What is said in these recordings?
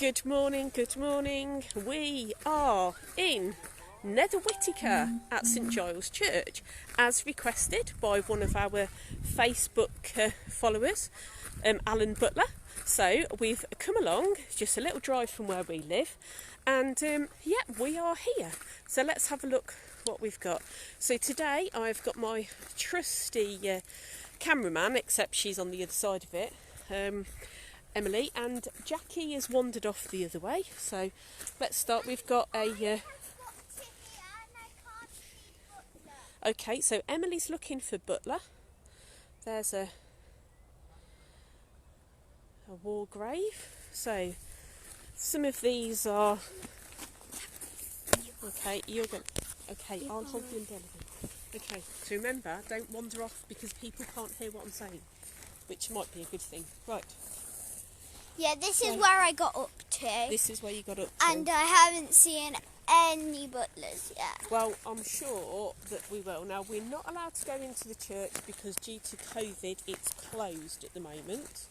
Good morning, good morning. We are in Nether Whitaker at St Giles Church, as requested by one of our Facebook followers, Alan Butler. So we've come along, just a little drive from where we live, and yeah, we are here. So let's have a look what we've got. So today I've got my trusty cameraman, except she's on the other side of it, Emily, and Jacqui has wandered off the other way. So let's start. We've got a okay, so Emily's looking for Butler. There's a war grave. So some of these are okay. You're going. Okay, I'll hold the umbrella. Okay, so remember, don't wander off because people can't hear what I'm saying, which might be a good thing. Right. Yeah, this is where I got up to. This is where you got up to. And I haven't seen any butlers yet. Well, I'm sure that we will. Now, we're not allowed to go into the church because due to COVID, it's closed at the moment.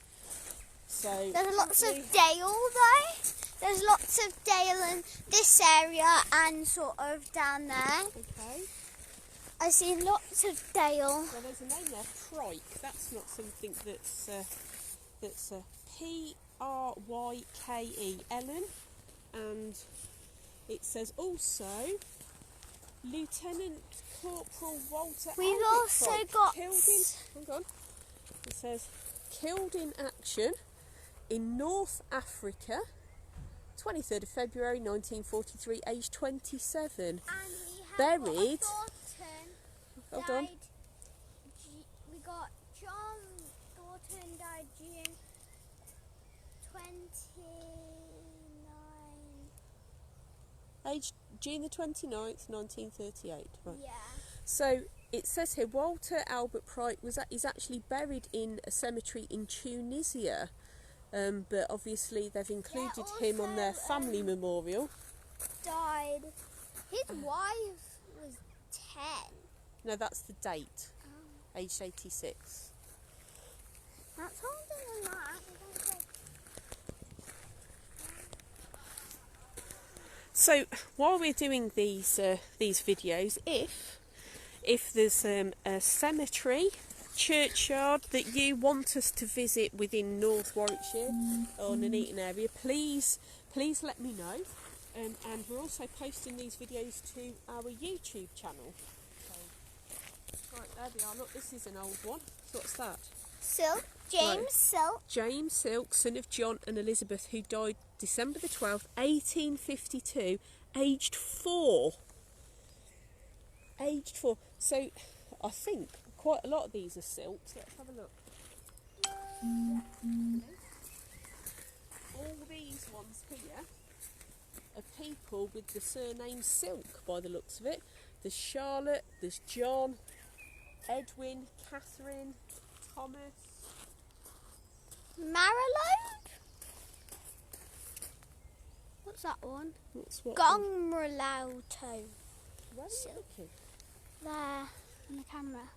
So there's lots of dale though. There's lots of dale in this area and sort of down there. Okay. I've seen lots of dale. Well, there's a name there, Pryke. That's not something that's P-R-Y-K-E, Ellen. And it says also Lieutenant Corporal Walter. We've also got killed in. Hang on. It says killed in action in North Africa, 23rd of February 1943, aged 27. And buried. Hold on. We got John Thornton died June 29. Aged June the 29th, 1938. Right. Yeah. So it says here Walter Albert Pryke is actually buried in a cemetery in Tunisia, but obviously they've included him on their family memorial. Died. His wife was 10. No, that's the date. Oh. Aged 86. That's older than that. So while we're doing these videos, if there's a cemetery, churchyard that you want us to visit within North Warwickshire or Nuneaton area, please let me know. And we're also posting these videos to our YouTube channel. So, right, there we are. Look, this is an old one. So what's that? Silk. James Silk. James Silk, son of John and Elizabeth, who died December the 12th, 1852, aged 4. Aged 4. So I think quite a lot of these are silks. Let's have a look. All these ones here are people with the surname Silk by the looks of it. There's Charlotte, there's John, Edwin, Catherine, Thomas. Maralobe? What's that one? What's what? Gomralauto. Where are you looking? There, on the camera.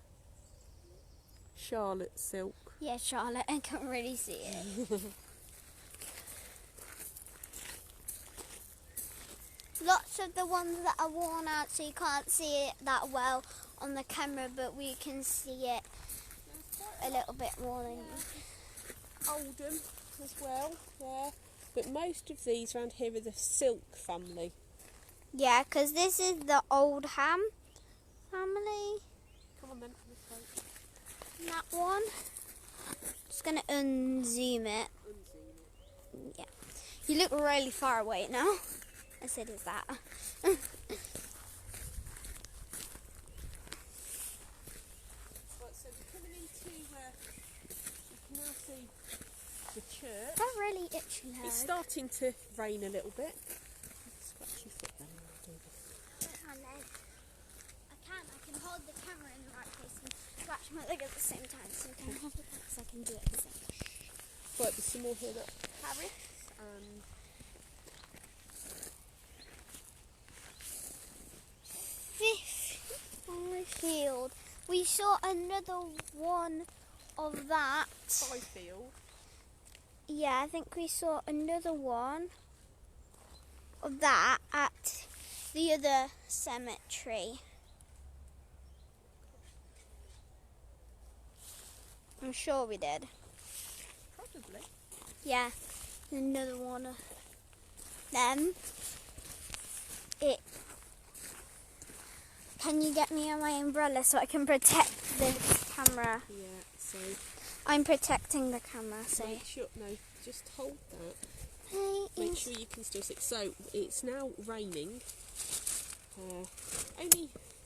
Charlotte Silk. Yeah, Charlotte, I can't really see it. Lots of the ones that are worn out, so you can't see it that well on the camera, but we can see it a little bit more than you. Oldham as well, there. But most of these around here are the Silk family. Yeah, because this is the Oldham family. Come on then. And that one. Just going to unzoom it. Yeah. You look really far away now. I said, is that? Right, so we're coming into, you can now see the church. I'm really itchy now. It's starting to rain a little bit. Scratch your foot then. I'll do this. I can hold the camera in the right place and scratch my leg at the same time, so you can hold it back so I can do it at the same time. Right, there's some more here that Paris and Field. We saw another one of that. Fifield. Yeah, I think we saw another one of that at the other cemetery. I'm sure we did. Probably. Yeah, another one of them. Can you get me on my umbrella so I can protect this camera? Yeah, so... I'm protecting the camera, so... Make sure, no, just hold that. Hey, Make sure you can still see. So, it's now raining.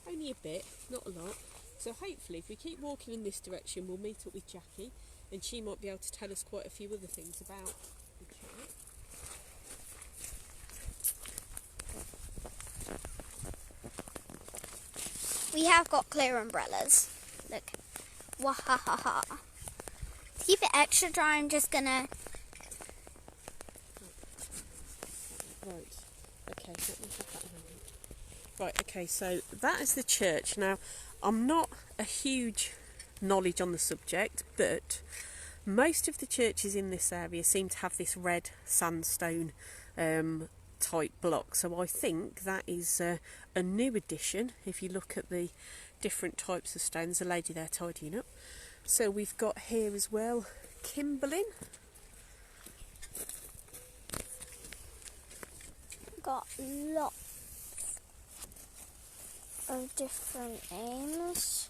Only a bit, not a lot. So hopefully if we keep walking in this direction we'll meet up with Jacqui and she might be able to tell us quite a few other things about the church. we have got clear umbrellas. Look. Wahahaha. To keep it extra dry, I'm just gonna... Right, okay, let me have that a moment. Right, okay, so that is the church. Now, I'm not a huge knowledge on the subject, but most of the churches in this area seem to have this red sandstone type block. So I think that is a new addition. If you look at the different types of stones, the lady there tidying up. So we've got here as well, Kimberlin. Got lots of different names.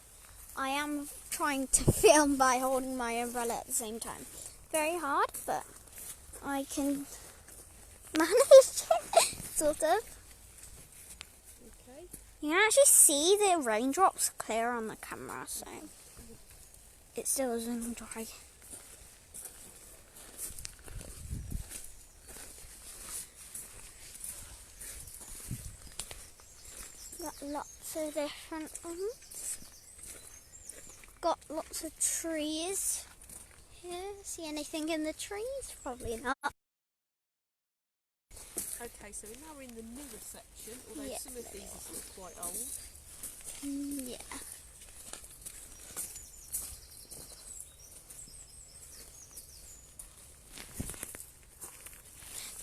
I am trying to film by holding my umbrella at the same time. Very hard, but I can manage it, sort of. Okay. You can actually see the raindrops clear on the camera, so it still isn't dry. Got lots of different ones. Got lots of trees here. See anything in the trees? Probably not. Okay, so we're now in the newer section, although Yeah, some of these are still quite old. Yeah.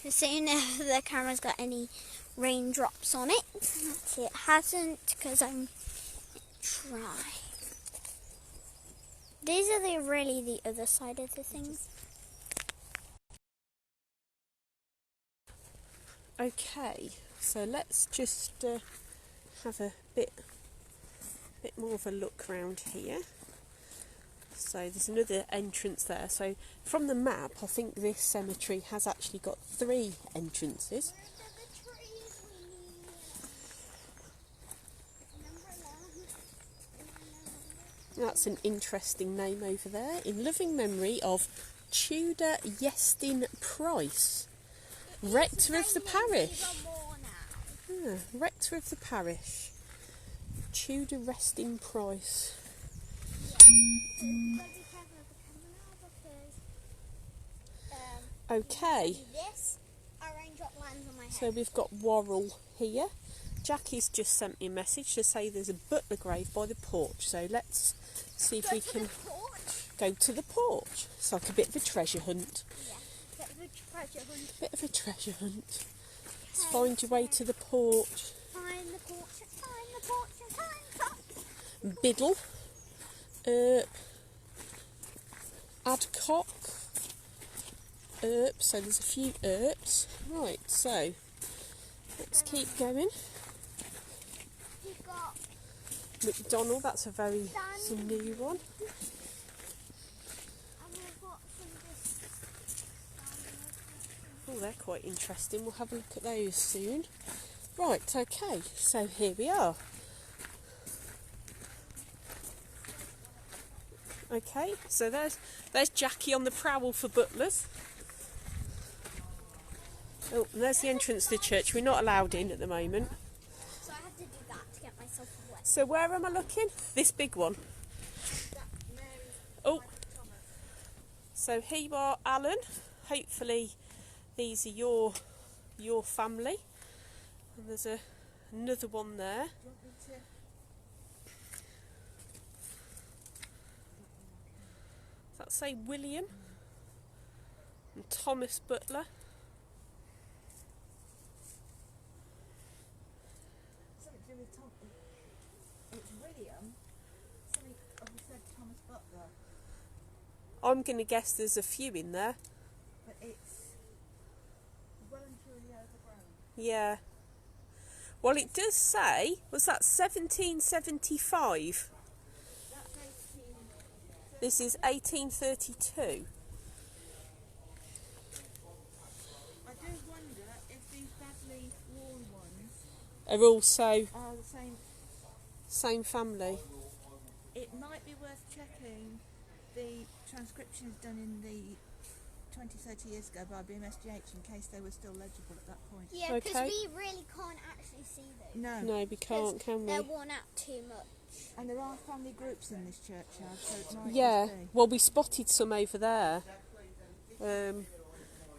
Just so you know, the camera's got any raindrops on it. Actually, it hasn't because I'm dry. These are really the other side of the things. Okay, so let's just have a bit more of a look around here. So there's another entrance there. So from the map, I think this cemetery has actually got 3 entrances. That's an interesting name over there. In loving memory of Tudor Yestin Price, rector of the parish. Rector of the parish. Tudor Resting Price. Okay. So we've got Worrell here. Jacqui's just sent me a message to say there's a butler grave by the porch. So let's see if we can go to the porch. It's like a bit of a treasure hunt. Yeah, Bit of a treasure hunt. Let's find your way to the porch. Find the porch, find the porch, find the porch. Biddle. Adcock. So there's a few Earps. Right, so let's keep going. You've got McDonald, that's a very new one. and we've got some Oh, they're quite interesting. We'll have a look at those soon. Right, okay, so here we are. Okay, so there's Jacqui on the prowl for butlers. Oh, and there's the entrance to the church. We're not allowed in at the moment. so I have to do that to get myself wet. So where am I looking? This big one. Oh, so here you are, Alan. Hopefully these are your family. And there's another one there. Does that say William? And Thomas Butler. Something to do with Tom. It's William. Something said Thomas Butler, I'm going to guess there's a few in there. but it's well and truly overgrown. Yeah. Well, it does say, was that 1775? That's 18. This is 1832. I do wonder if these badly worn ones Are also are the same. same family. It might be worth checking the transcriptions done in the 20-30 years ago by BMSGH in case they were still legible at that point. Yeah, because Okay. we really can't actually see those. No. No, we can't, can we? They're worn out too much. And there are family groups in this churchyard, so it might Yeah. just be. Well, we spotted some over there.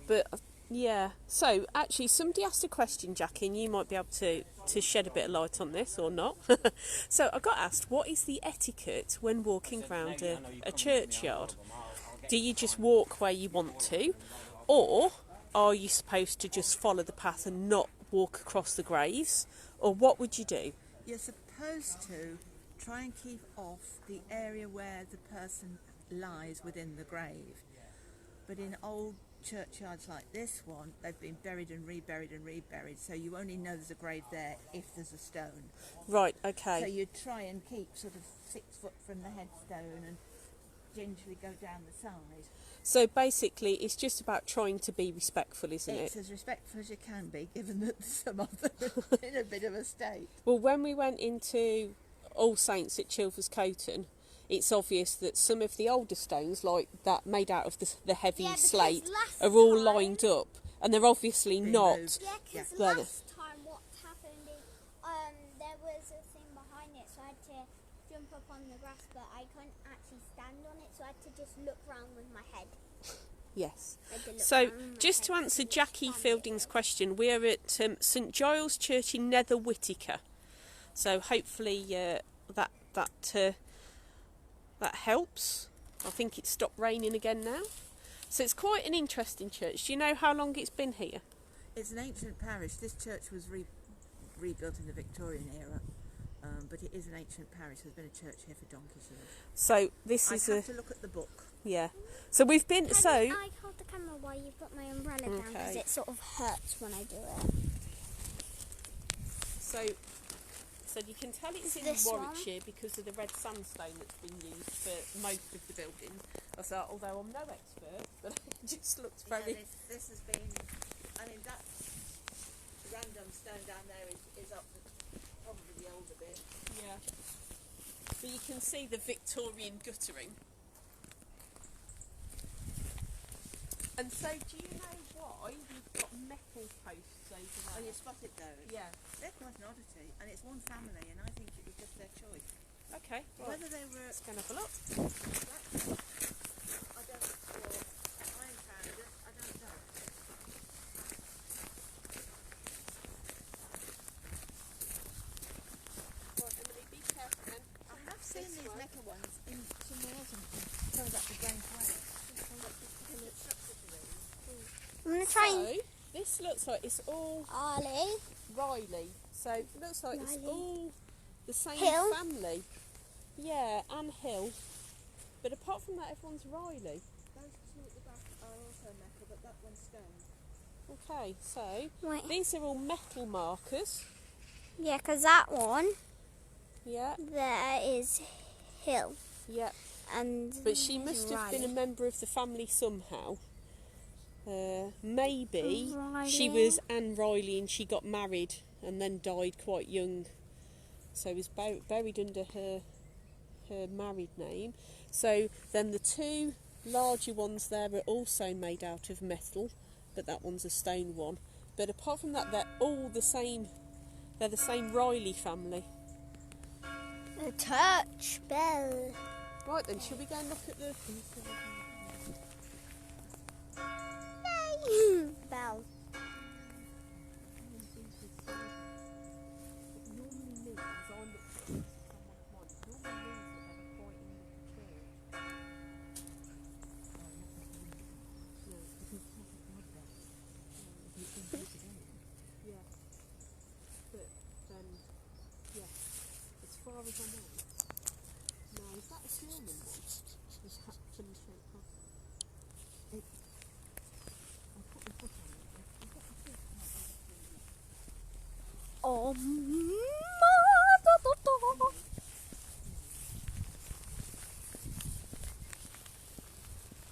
But yeah. So actually, somebody asked a question, Jacqui, and you might be able to shed a bit of light on this or not. So I got asked, what is the etiquette when walking around a churchyard? Do you just walk where you want to, or are you supposed to just follow the path and not walk across the graves, or what would you do? You're supposed to try and keep off the area where the person lies within the grave. But in old churchyards like this one, they've been buried and reburied and reburied, so you only know there's a grave there if there's a stone. Right, So okay. you try and keep sort of 6 foot from the headstone and gingerly go down the side. So basically, it's just about trying to be respectful, isn't It's it? as respectful as you can be, given that some of them are in a bit of a state. Well, when we went into All Saints at Chilvers Coton, it's obvious that some of the older stones, like that made out of the heavy Yeah, because slate, last are all time- lined up, and they're obviously Been not. moved. Yeah, because Yeah. last time what happened is there was a thing behind it, so I had to jump up on the grass, but I couldn't actually stand on it, so I had to just look round with my head. Yes. I had to look So, round with my just to head answer see Jacqui stand Fielding's it. question, we are at St Giles Church in Nether Whitaker. So hopefully that helps. I think it's stopped raining again now. So it's quite an interesting church. Do you know how long it's been here? It's an ancient parish. This church was rebuilt in the Victorian era, but it is an ancient parish. There's been a church here for donkeys. So this I is have to look at the book. yeah. So we've been Can so I hold the camera while you put my umbrella down, because Okay. it sort of hurts when I do it. So you can tell it's in This one? Warwickshire because of the red sandstone that's been used for most of the building. I thought, although I'm no expert, but it just looks very. Yeah, this has been. I mean, that random stone down there is up probably the older bit. Yeah. But you can see the Victorian guttering. And so, do you know why you've got metal posts over Oh, there? you spotted those? Yeah. They're quite an oddity, and it's one family, and I think it was just their choice. Okay. Right. Whether they were, Let's go and have a look. I don't know, iron founders, I don't know. Right, Emily, be careful then. I have seen This these one. mecha ones in somewhere else, coming back to Grange Way. I'm going to try and... So, this looks like it's all Ollie. Riley. So it looks like it's Riley. all the same Hill? family. Yeah, and Hill. But apart from that, everyone's Riley. Those two at the back are also metal, but that one's stone. Okay, so Wait. these are all metal markers. Yeah, because that one Yeah, there is Hill. yeah. And But she must have been a Riley. member of the family somehow. Maybe she Riley. was Anne Riley and she got married and then died quite young. So was buried under her married name. So then the two larger ones there are also made out of metal, but that one's a stone one. But apart from that, they're all the same. They're the same Riley family. The church bell. Right then, shall we go and look at the... Yay! Bell.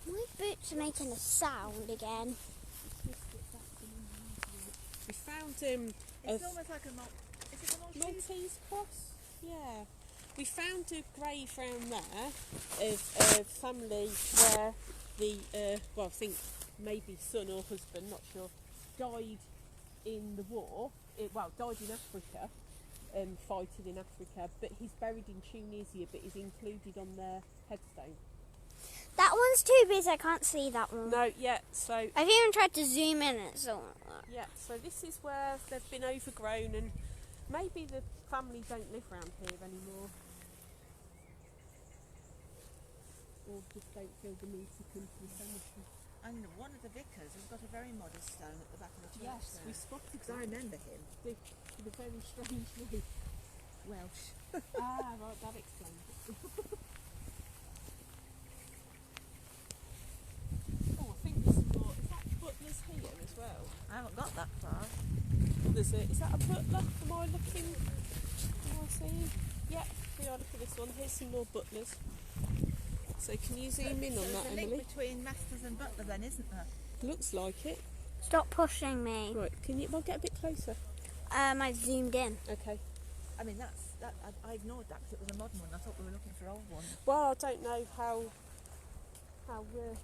My boots are making a sound again. We found It's almost like a is it a Maltese? Maltese cross. Yeah. We found a grave round there of a family where the I think maybe son or husband, not sure, died in the war. Died in Africa, fighting in Africa. But he's buried in Tunisia, but he's included on their headstone. That one's too big, I can't see that one. No, yeah. So I've even tried to zoom in and it's all yeah. So this is where they've been overgrown, and maybe the family don't live round here anymore. Or just don't feel the need to come to the cemetery. And one of the vicars has got a very modest stone at the back of the church. Yes, there. we spotted Because I remember him. with a very strange name. Welsh. Right, that explains it. Oh, I think there's more. Is that butlers here as well? I haven't got that far. Is that a butler? Am I seeing? Yeah, we are looking at this one. Here's some more butlers. So can you zoom in on There's that, a link Emily? between masters and butler then, isn't there? Looks like it. Stop pushing me. Right, can you get a bit closer? I zoomed in. Okay. I mean, I ignored that because it was a modern one. I thought we were looking for old ones. Well, I don't know how we're...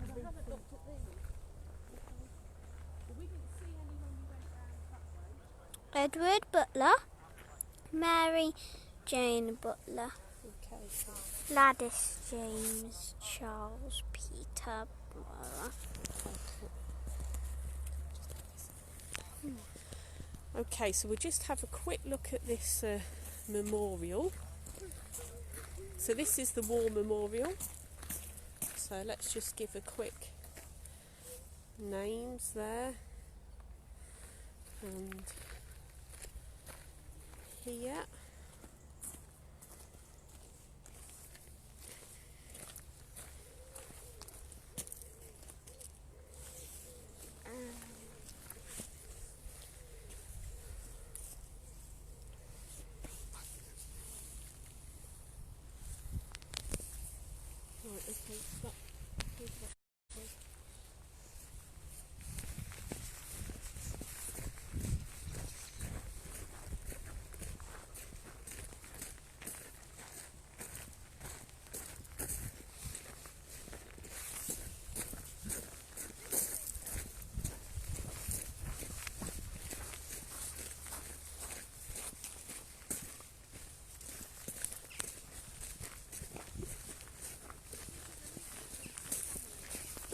I haven't looked at these. Well, we didn't see any when we went round that way. Edward Butler, Mary Jane Butler, Okay, so Gladys James Charles Peter Butler. okay, so we'll just have a quick look at this memorial. So this is the war memorial. So let's just give a quick names there. And here. Right, okay,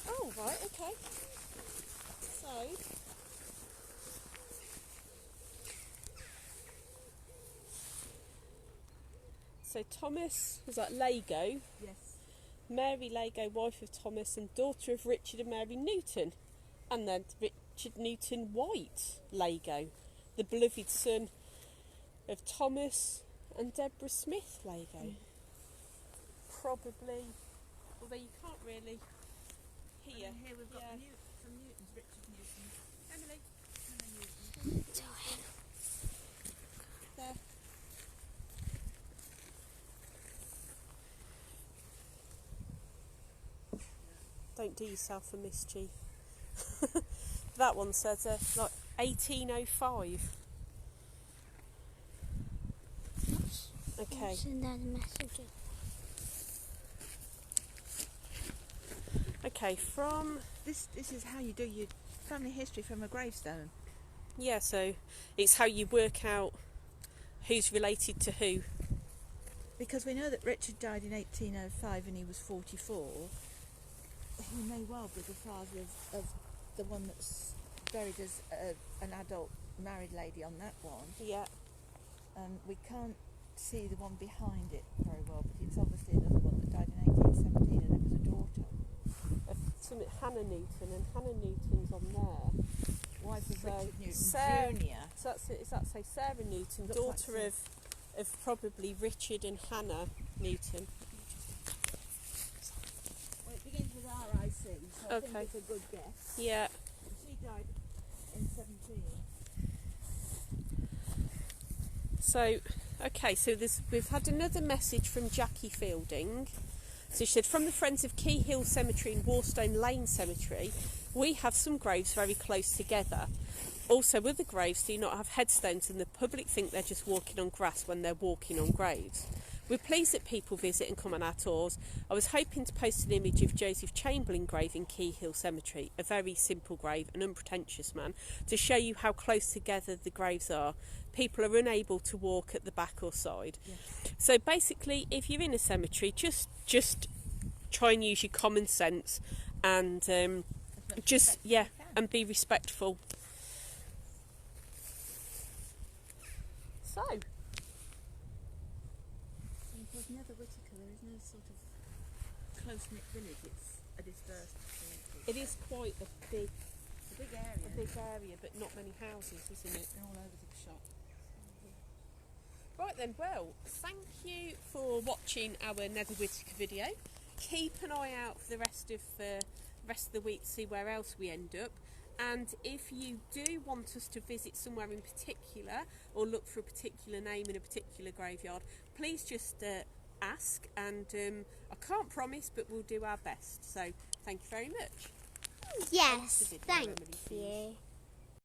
oh, right, okay. So Thomas was like Lego, Yes. Mary Lego, wife of Thomas and daughter of Richard and Mary Newton, and then Richard Newton White Lego, the beloved son of Thomas and Deborah Smith Lego. Probably, although you can't really hear. And here we've got Yeah. some Newtons, Richard Newton. Emily. There. Don't do yourself a mischief. That one says like 1805. Okay. Send out the messages. Okay, from This is how you do your family history from a gravestone. yeah, so it's how you work out who's related to who. Because we know that Richard died in 1805 and he was 44. He may well be the father of the one that's buried as an adult married lady on that one. Yeah. We can't see the one behind it very well, but it's obviously another one that died in 1817 and it was a daughter. Something Hannah Newton, and Hannah Newton's on there. Wife of So Richard Newton Sarah- Jr. So that's it. Is that say Sarah Newton, Looks like daughter of probably Richard and Hannah Newton? Well, it begins with RIC, so I Okay. think it's a good guess. Yeah. She died in 17. So, okay, so we've had another message from Jacqui Fielding. So she said, from the Friends of Key Hill Cemetery and Warstone Lane Cemetery, we have some graves very close together. Also, other graves do not have headstones and the public think they're just walking on grass when they're walking on graves. We're pleased that people visit and come on our tours. I was hoping to post an image of Joseph Chamberlain grave in Key Hill Cemetery, a very simple grave, an unpretentious man, to show you how close together the graves are. People are unable to walk at the back or side. Yes. So basically, if you're in a cemetery, just try and use your common sense and and be respectful. So. Because Nether Whitaker, there is no sort of close-knit village. It's a dispersed community. It is quite a big area. A big area, but not many houses, isn't it? They're all over the shop. Right then, well, thank you for watching our Nether Whitaker video. Keep an eye out for the rest of the week to see where else we end up. And if you do want us to visit somewhere in particular or look for a particular name in a particular graveyard, please just ask, and I can't promise, but we'll do our best. So thank you very much. Yes, thank you.